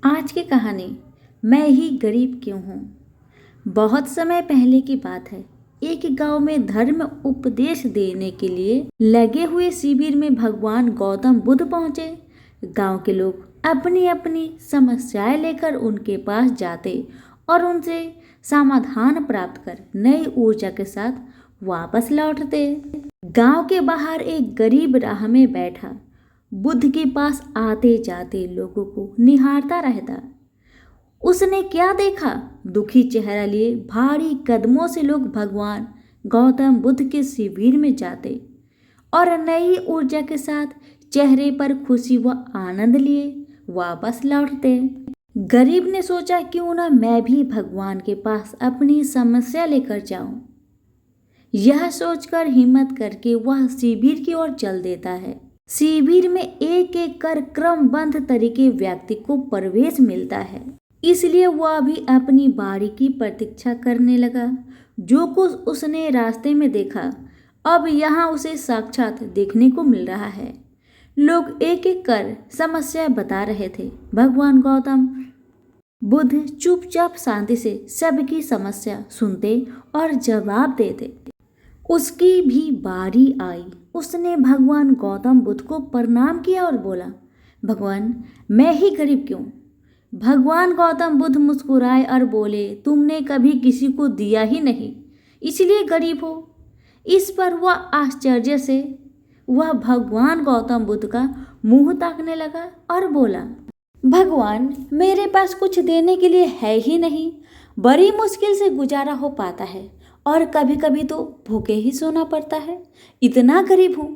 आज की कहानी मैं ही गरीब क्यों हूँ। बहुत समय पहले की बात है। एक गांव में धर्म उपदेश देने के लिए लगे हुए शिविर में भगवान गौतम बुद्ध पहुंचे। गांव के लोग अपनी अपनी समस्याएं लेकर उनके पास जाते और उनसे समाधान प्राप्त कर नई ऊर्जा के साथ वापस लौटते। गांव के बाहर एक गरीब राह में बैठा बुद्ध के पास आते जाते लोगों को निहारता रहता। उसने क्या देखा? दुखी चेहरा लिए भारी कदमों से लोग भगवान गौतम बुद्ध के शिविर में जाते और नई ऊर्जा के साथ चेहरे पर खुशी व आनंद लिए वापस लौटते। गरीब ने सोचा क्यों ना मैं भी भगवान के पास अपनी समस्या लेकर जाऊं। यह सोचकर हिम्मत करके वह शिविर की ओर चल देता है। शिविर में एक एक कर क्रमबद्ध तरीके व्यक्ति को प्रवेश मिलता है, इसलिए वह भी अपनी बारी की प्रतीक्षा करने लगा। जो कुछ उसने रास्ते में देखा अब यहाँ उसे साक्षात देखने को मिल रहा है। लोग एक एक कर समस्या बता रहे थे। भगवान गौतम बुद्ध चुपचाप शांति से सबकी समस्या सुनते और जवाब देते। उसकी भी बारी आई। उसने भगवान गौतम बुद्ध को प्रणाम किया और बोला, भगवान मैं ही गरीब क्यों? भगवान गौतम बुद्ध मुस्कुराए और बोले, तुमने कभी किसी को दिया ही नहीं, इसलिए गरीब हो। इस पर वह आश्चर्य से वह भगवान गौतम बुद्ध का मुंह ताकने लगा और बोला, भगवान मेरे पास कुछ देने के लिए है ही नहीं। बड़ी मुश्किल से गुजारा हो पाता है और कभी कभी तो भूखे ही सोना पड़ता है। इतना गरीब हूँ।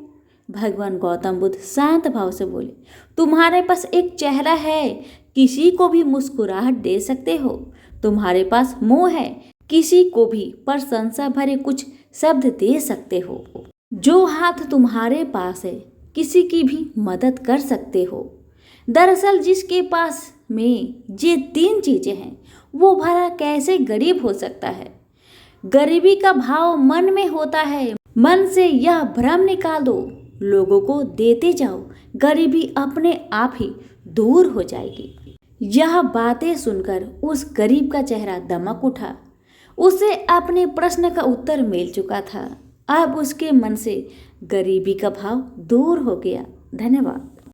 भगवान गौतम बुद्ध शांत भाव से बोले, तुम्हारे पास एक चेहरा है, किसी को भी मुस्कुराहट दे सकते हो। तुम्हारे पास मुंह है, किसी को भी प्रशंसा भरे कुछ शब्द दे सकते हो। जो हाथ तुम्हारे पास है, किसी की भी मदद कर सकते हो। दरअसल जिसके पास में ये तीन चीजें हैं वो भला कैसे गरीब हो सकता है? गरीबी का भाव मन में होता है। मन से यह भ्रम निकाल दो, लोगों को देते जाओ, गरीबी अपने आप ही दूर हो जाएगी। यह बातें सुनकर उस गरीब का चेहरा दमक उठा। उसे अपने प्रश्न का उत्तर मिल चुका था। अब उसके मन से गरीबी का भाव दूर हो गया। धन्यवाद।